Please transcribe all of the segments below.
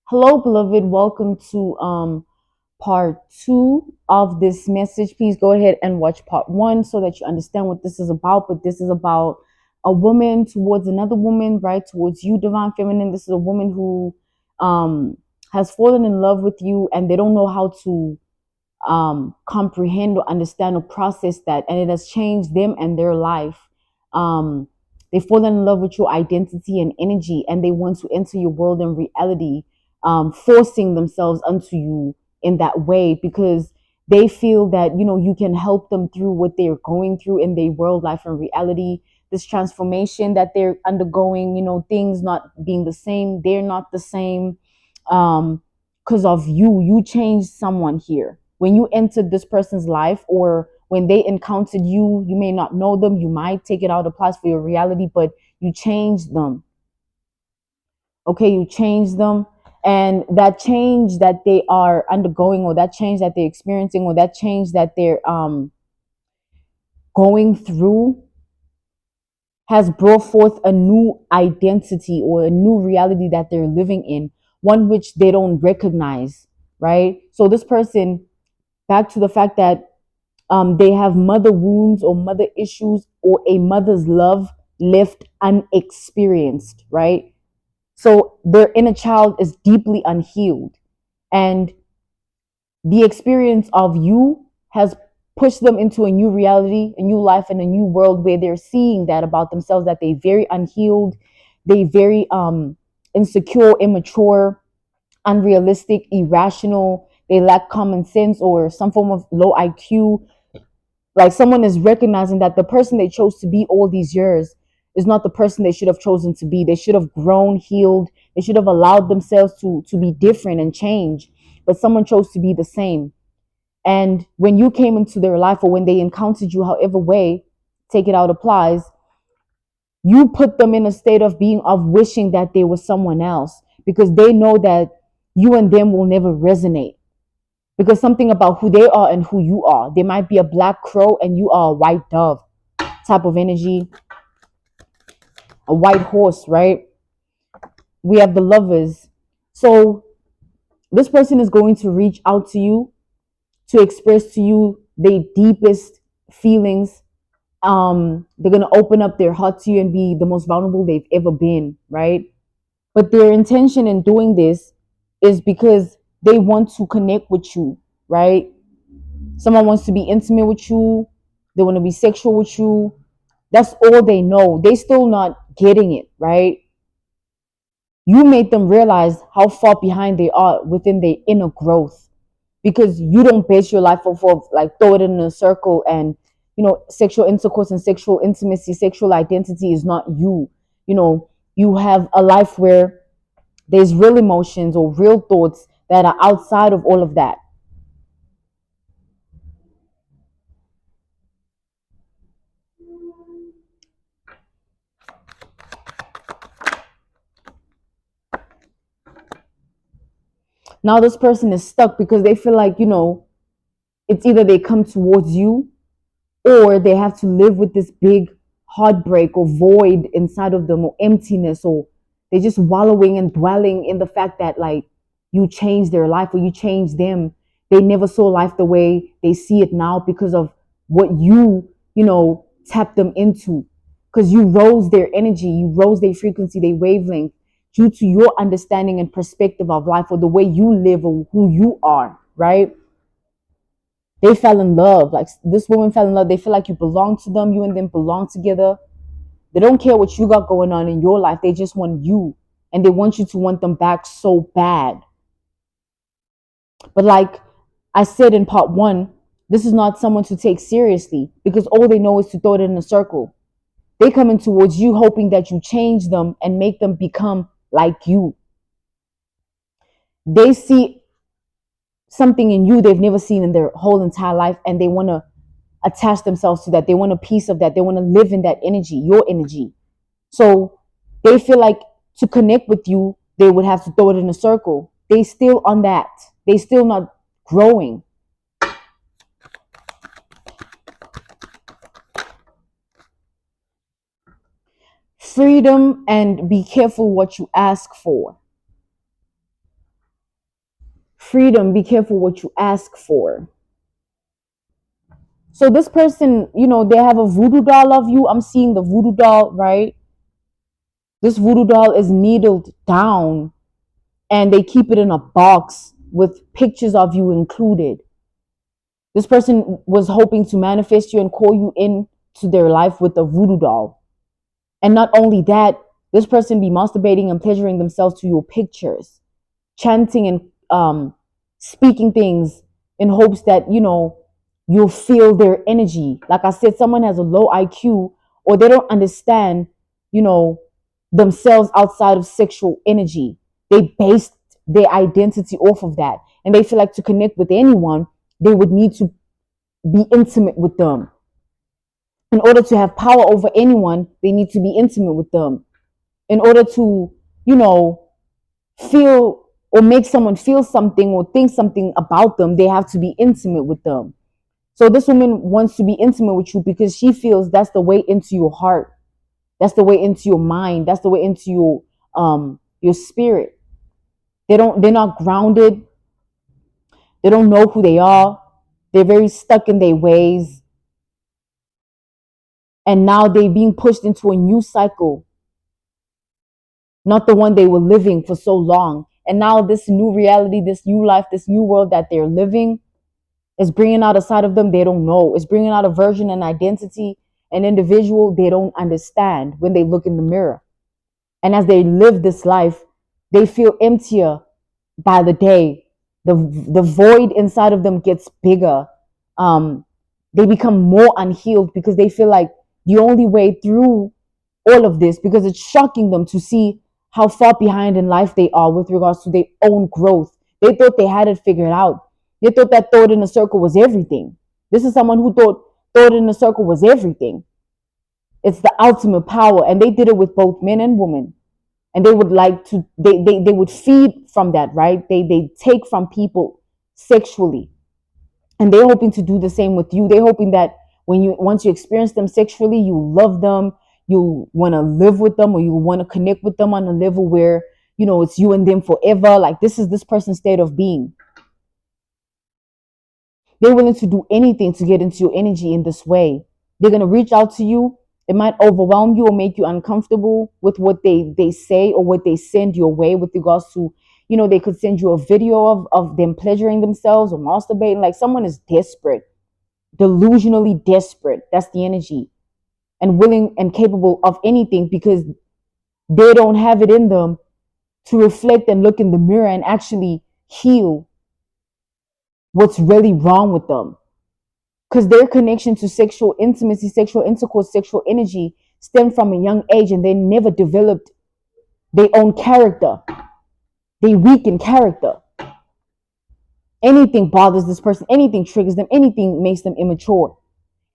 Hello, beloved. Welcome to part two of this message. Please go ahead and watch part one so that you understand what this is about. But this is about a woman towards another woman, right? Towards you, divine feminine. This is a woman who um has fallen in love with you and they don't know how to comprehend or understand or process that, and it has changed them and their life. They fall in love with your identity and energy, and they want to enter your world and reality, forcing themselves onto you in that way because they feel that you can help them through what they're going through in their world life and reality. This transformation that they're undergoing, things not being the same, they're not the same. Because of you changed someone here when you entered this person's life, or when they encountered you. You may not know them, you might take it out of place for your reality, but you changed them. Okay, you changed them. And that change that they are undergoing, or that change that they're experiencing, or that change that they're going through, has brought forth a new identity or a new reality that they're living in, one which they don't recognize, right? So this person, back to the fact that they have mother wounds or mother issues or a mother's love left unexperienced, right? So their inner child is deeply unhealed. And the experience of you has pushed them into a new reality, a new life, and a new world where they're seeing that about themselves, that they very unhealed, they very insecure, immature, unrealistic, irrational, they lack common sense or some form of low IQ. Like someone is recognizing that the person they chose to be all these years is not the person they should have chosen to be. They should have grown, healed. They should have allowed themselves to be different and change. But someone chose to be the same. And when you came into their life, or when they encountered you, however way, take it out applies, you put them in a state of being, of wishing that they were someone else, because they know that you and them will never resonate, because something about who they are and who you are. They might be a black crow and you are a white dove type of energy, a white horse, right? We have the lovers. So this person is going to reach out to you to express to you their deepest feelings. They're going to open up their heart to you and be the most vulnerable they've ever been, right? But their intention in doing this is because they want to connect with you, right? Someone wants to be intimate with you. They want to be sexual with you. That's all they know. They still not getting it, right? You made them realize how far behind they are within their inner growth, because you don't base your life off of, like, throw it in a circle, and sexual intercourse and sexual intimacy, sexual identity is not you. You have a life where there's real emotions or real thoughts that are outside of all of that. Now this person is stuck because they feel like, it's either they come towards you, or they have to live with this big heartbreak or void inside of them, or emptiness, or they're just wallowing and dwelling in the fact that, like, you changed their life or you changed them. They never saw life the way they see it now because of what tapped them into, because you rose their energy, you rose their frequency, their wavelength, due to your understanding and perspective of life, or the way you live, or who you are, right? They fell in love. Like, this woman fell in love. They feel like you belong to them. You and them belong together. They don't care what you got going on in your life. They just want you. And they want you to want them back so bad. But like I said in part one, this is not someone to take seriously, because all they know is to throw it in a circle. They come in towards you hoping that you change them and make them become like you. They see something in you they've never seen in their whole entire life, and they want to attach themselves to that. They want a piece of that. They want to live in that energy, your energy. So they feel like to connect with you, they would have to throw it in a circle. They still on that. They still not growing. Freedom, and be careful what you ask for. freedom, be careful what you ask for. So this person, they have a voodoo doll of you. I'm seeing the voodoo doll, right? This voodoo doll is needled down and they keep it in a box with pictures of you included. This person was hoping to manifest you and call you into their life with a voodoo doll. And not only that, this person be masturbating and pleasuring themselves to your pictures, chanting and speaking things in hopes that, you'll feel their energy. Like I said, someone has a low IQ or they don't understand, you know, themselves outside of sexual energy. They base their identity off of that. And they feel like to connect with anyone, they would need to be intimate with them. In order to have power over anyone, they need to be intimate with them. In order to, you know, feel or make someone feel something or think something about them, they have to be intimate with them. So this woman wants to be intimate with you because she feels that's the way into your heart. That's the way into your mind. That's the way into your spirit. They're not grounded. They don't know who they are. They're very stuck in their ways. And now they're being pushed into a new cycle, not the one they were living for so long. And now this new reality, this new life, this new world that they're living is bringing out a side of them they don't know. It's bringing out a version and identity, an individual they don't understand when they look in the mirror. And as they live this life, they feel emptier by the day. The void inside of them gets bigger. They become more unhealed because they feel like the only way through all of this, because it's shocking them to see how far behind in life they are with regards to their own growth. They thought they had it figured out. They thought that thought in a circle was everything. This is someone who thought in a circle was everything. It's the ultimate power. And they did it with both men and women. And they would like to, they would feed from that, right? They take from people sexually. And they're hoping to do the same with you. They're hoping that once you experience them sexually, you love them, you want to live with them, or you want to connect with them on a level where, it's you and them forever. Like this is this person's state of being. They're willing to do anything to get into your energy in this way. They're going to reach out to you. It might overwhelm you or make you uncomfortable with what they say or what they send your way with regards to, they could send you a video of them pleasuring themselves or masturbating. Like someone is desperate, delusionally desperate. That's the energy. And willing and capable of anything because they don't have it in them to reflect and look in the mirror and actually heal what's really wrong with them. Because their connection to sexual intimacy, sexual intercourse, sexual energy stemmed from a young age and they never developed their own character. They weaken character. Anything bothers this person, anything triggers them, anything makes them immature.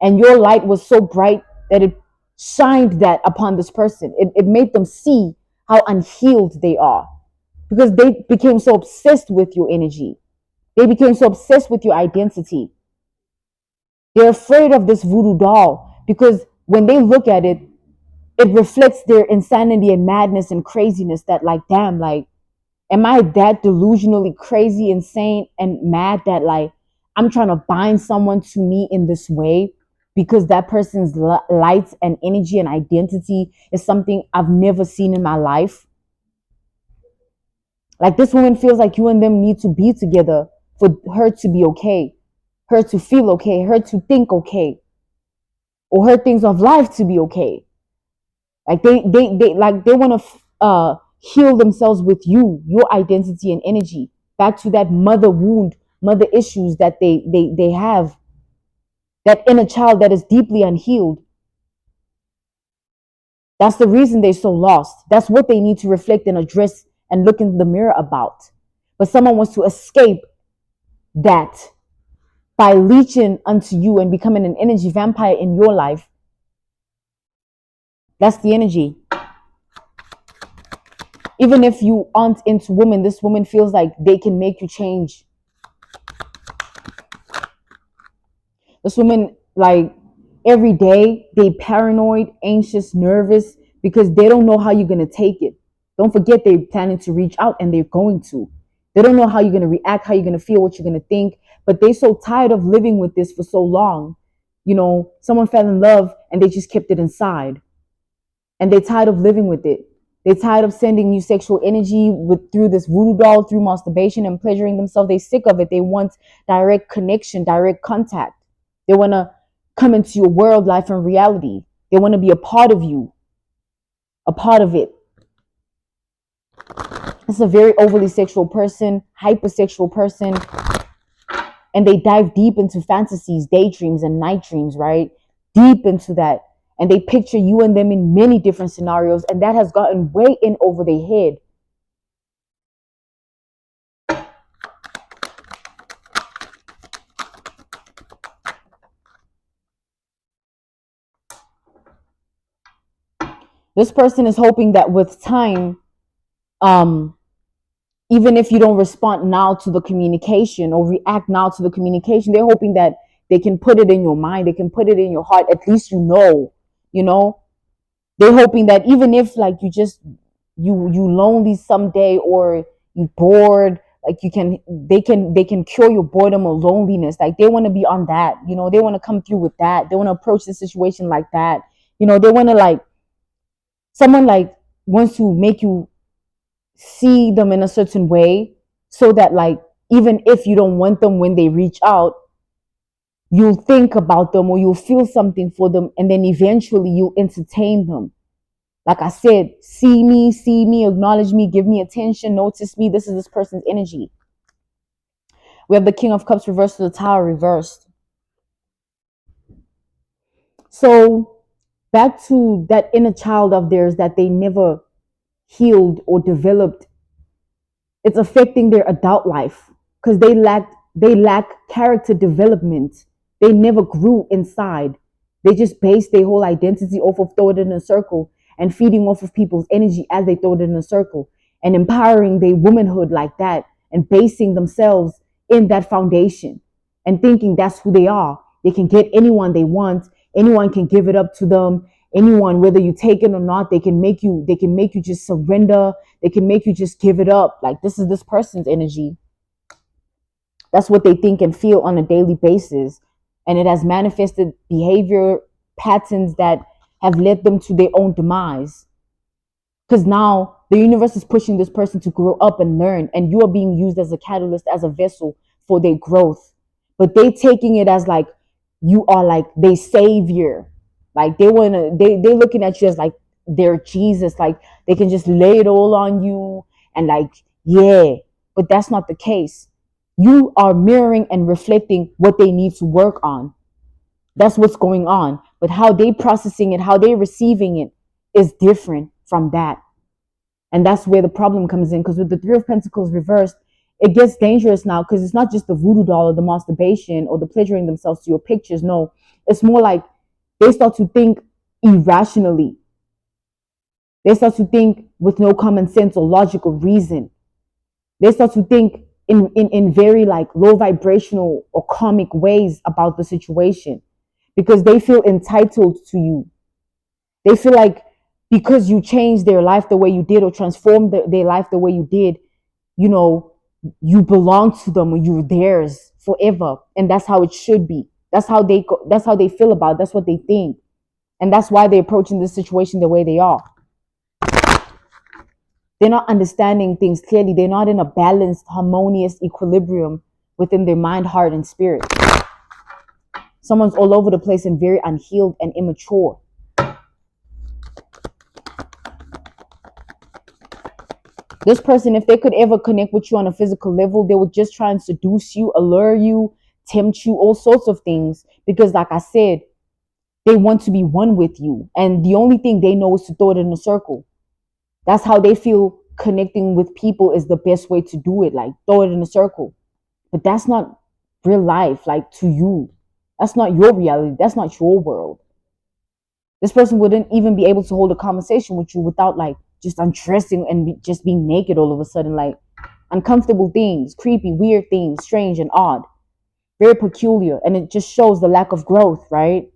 And your light was so bright that it shined that upon this person. It made them see how unhealed they are because they became so obsessed with your energy. They became so obsessed with your identity. They're afraid of this voodoo doll because when they look at it, it reflects their insanity and madness and craziness that like, damn, like, am I that delusionally crazy, insane, and mad that like I'm trying to bind someone to me in this way because that person's light and energy and identity is something I've never seen in my life? Like this woman feels like you and them need to be together for her to be okay, her to feel okay, her to think okay, or her things of life to be okay. Like they want to heal themselves with you, your identity and energy, back to that mother wound, mother issues that they have, that inner child that is deeply unhealed. That's the reason they're so lost. That's what they need to reflect and address and look in the mirror about. But someone wants to escape that by leeching unto you and becoming an energy vampire in your life. That's the energy. Even if you aren't into women, this woman feels like they can make you change. This woman, like every day, they paranoid, anxious, nervous because they don't know how you're going to take it. Don't forget they're planning to reach out and they're going to. They don't know how you're going to react, how you're going to feel, what you're going to think, but they're so tired of living with this for so long. Someone fell in love and they just kept it inside, and they're tired of living with it. They're tired of sending you sexual energy through this voodoo doll, through masturbation and pleasuring themselves. They're sick of it. They want direct connection, direct contact. They want to come into your world, life, and reality. They want to be a part of you, a part of it. It's a very overly sexual person, hypersexual person, and they dive deep into fantasies, daydreams, and night dreams, right? Deep into that. And they picture you and them in many different scenarios, and that has gotten way in over their head. This person is hoping that with time, even if you don't respond now to the communication or react now to the communication, they're hoping that they can put it in your mind, they can put it in your heart. At least you know. They're hoping that even if like you lonely someday, or you bored, like they can cure your boredom or loneliness. Like they want to be on that, they want to come through with that. They want to approach the situation like that. They want to like someone like wants to make you see them in a certain way, so that like even if you don't want them, when they reach out, you'll think about them or you'll feel something for them, and then eventually you'll entertain them. Like I said, see me, acknowledge me, give me attention, notice me. This is this person's energy. We have the King of Cups reversed to the Tower reversed. So back to that inner child of theirs that they never healed or developed. It's affecting their adult life because they lack character development. They never grew inside. They just base their whole identity off of throw it in a circle and feeding off of people's energy as they throw it in a circle, and empowering their womanhood like that, and basing themselves in that foundation and thinking that's who they are. They can get anyone they want. Anyone can give it up to them. Anyone, whether you take it or not, they can make you just surrender. They can make you just give it up. Like this is this person's energy. That's what they think and feel on a daily basis. And it has manifested behavior patterns that have led them to their own demise. Because now the universe is pushing this person to grow up and learn, and you are being used as a catalyst, as a vessel for their growth. But they taking it as like you are like their savior. Like they're looking at you as like their Jesus. Like they can just lay it all on you and like, yeah. But that's not the case. You are mirroring and reflecting what they need to work on. That's what's going on. But how they processing it, how they receiving it is different from that. And that's where the problem comes in. Because with the Three of Pentacles reversed, it gets dangerous now, because it's not just the voodoo doll or the masturbation or the pleasuring themselves to your pictures. No, it's more like they start to think irrationally. They start to think with no common sense or logical reason. They start to think in very like low vibrational or karmic ways about the situation, because they feel entitled to you. They feel like because you changed their life the way you did, or transformed their life the way you did, you belong to them, or you're theirs forever. And that's how it should be. That's how they feel about it. That's what they think. And that's why they're approaching this situation the way they are. They're not understanding things clearly. They're not in a balanced, harmonious equilibrium within their mind, heart, and spirit. Someone's all over the place and very unhealed and immature. This person, if they could ever connect with you on a physical level, they would just try and seduce you, allure you, tempt you, all sorts of things. Because like I said, they want to be one with you. And the only thing they know is to throw it in a circle. That's how they feel connecting with people is the best way to do it. Like throw it in a circle. But that's not real life, like to you. That's not your reality. That's not your world. This person wouldn't even be able to hold a conversation with you without like just undressing and just being naked all of a sudden. Like uncomfortable things, creepy, weird things, strange and odd, very peculiar. And it just shows the lack of growth, right?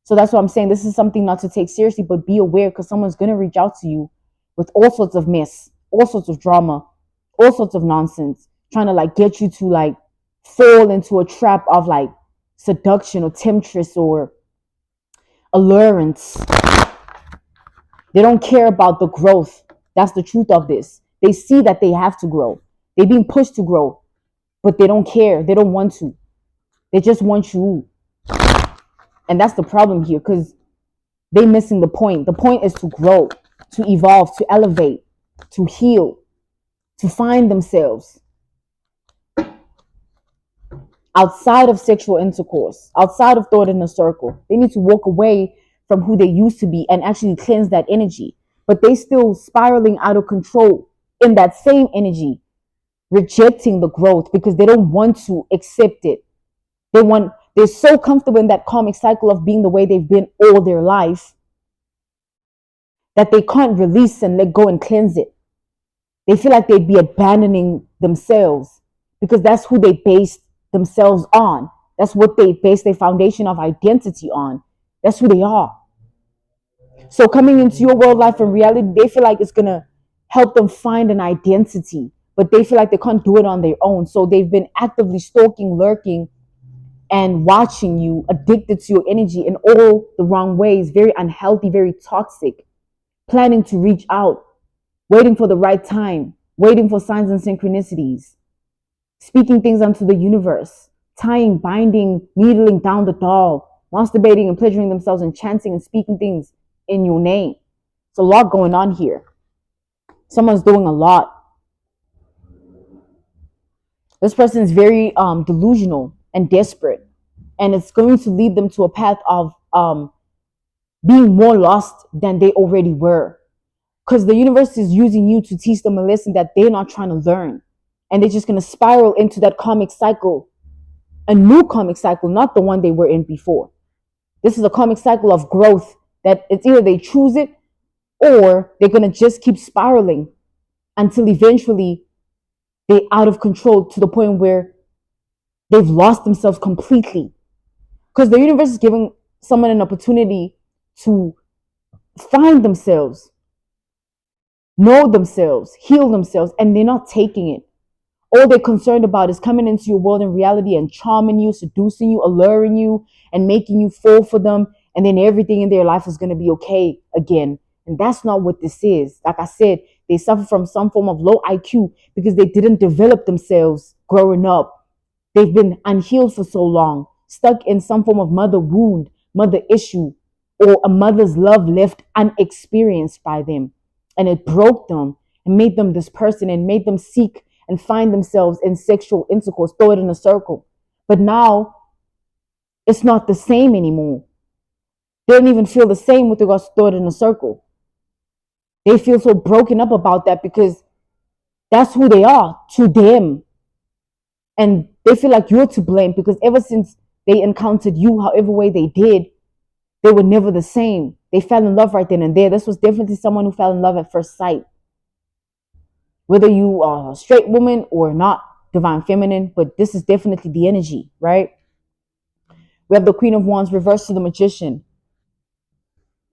So that's what I'm saying. This is something not to take seriously, but be aware, because someone's going to reach out to you with all sorts of mess, all sorts of drama, all sorts of nonsense. trying to like get you to like fall into a trap of like seduction or temptress or allurance. They don't care about the growth. That's the truth of this. They see that they have to grow. They're being pushed to grow, but they don't care. They don't want to. They just want you. And that's the problem here because they're missing the point. The point is to grow, to evolve, to elevate, to heal, to find themselves outside of sexual intercourse, outside of thought in a circle. They need to walk away from who they used to be and actually cleanse that energy. But they still spiraling out of control in that same energy, rejecting the growth because they don't want to accept it. They're so comfortable in that karmic cycle of being the way they've been all their life that they can't release and let go and cleanse it. They feel like they'd be abandoning themselves because that's who they base themselves on. That's what they base their foundation of identity on. That's who they are. So coming into your world life and reality, they feel like it's going to help them find an identity, but they feel like they can't do it on their own. So they've been actively stalking, lurking, and watching you, addicted to your energy in all the wrong ways, very unhealthy, very toxic, planning to reach out, waiting for the right time, waiting for signs and synchronicities, speaking things unto the universe, tying, binding, needling down the doll, masturbating and pleasuring themselves and chanting and speaking things in your name. It's a lot going on here. Someone's doing a lot. This person is very delusional and desperate, and it's going to lead them to a path of being more lost than they already were. Because the universe is using you to teach them a lesson that they're not trying to learn. And they're just going to spiral into that karmic cycle, a new karmic cycle, not the one they were in before. This is a karmic cycle of growth that it's either they choose it or they're going to just keep spiraling until eventually they're out of control to the point where they've lost themselves completely. Because the universe is giving someone an opportunity to find themselves, know themselves, heal themselves, and they're not taking it. All they're concerned about is coming into your world in reality and charming you, seducing you, alluring you, and making you fall for them. And then everything in their life is going to be okay again. And that's not what this is. Like I said, they suffer from some form of low IQ because they didn't develop themselves growing up. They've been unhealed for so long, stuck in some form of mother wound, mother issue, or a mother's love left unexperienced by them. And it broke them and made them this person and made them seek and find themselves in sexual intercourse, throw it in a circle. But now it's not the same anymore. They don't even feel the same with regards to throw it in a circle. They feel so broken up about that because that's who they are to them. And they feel like you're to blame because ever since they encountered you, however way they did, they were never the same. They fell in love right then and there. This was definitely someone who fell in love at first sight. Whether you are a straight woman or not, divine feminine, but this is definitely the energy, right? We have the Queen of Wands reversed to the Magician.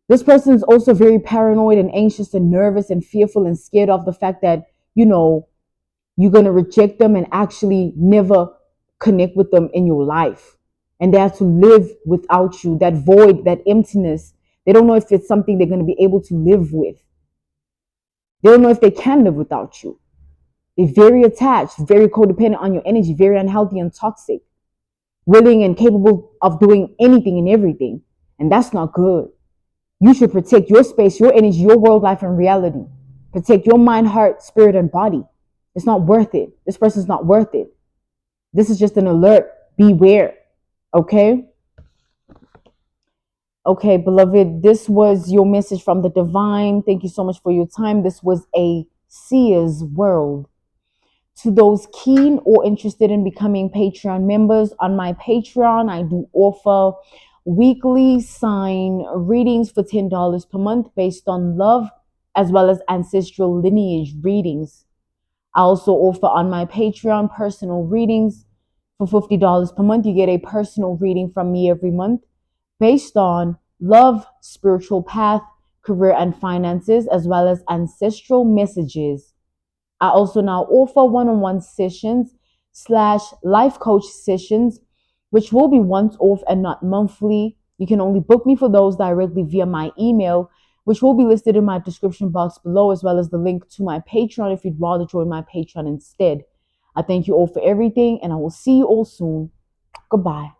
This person is also very paranoid and anxious and nervous and fearful and scared of the fact that, you're going to reject them and actually never connect with them in your life. And they have to live without you, that void, that emptiness. They don't know if it's something they're going to be able to live with. They don't know if they can live without you. They're very attached, very codependent on your energy, very unhealthy and toxic, willing and capable of doing anything and everything. And that's not good. You should protect your space, your energy, your world, life, and reality. Protect your mind, heart, spirit, and body. It's not worth it. This person's not worth it. This is just an alert. Beware. Okay? Okay, beloved, this was your message from the divine. Thank you so much for your time. This was a seer's world. To those keen or interested in becoming Patreon members, on my Patreon, I do offer weekly sign readings for $10 per month based on love, as well as ancestral lineage readings. I also offer on my Patreon personal readings for $50 per month. You get a personal reading from me every month based on love, spiritual path, career and finances, as well as ancestral messages. I also now offer one-on-one sessions life coach sessions, which will be once off and not monthly. You can only book me for those directly via my email, which will be listed in my description box below, as well as the link to my Patreon if you'd rather join my Patreon instead. I thank you all for everything, and I will see you all soon. Goodbye.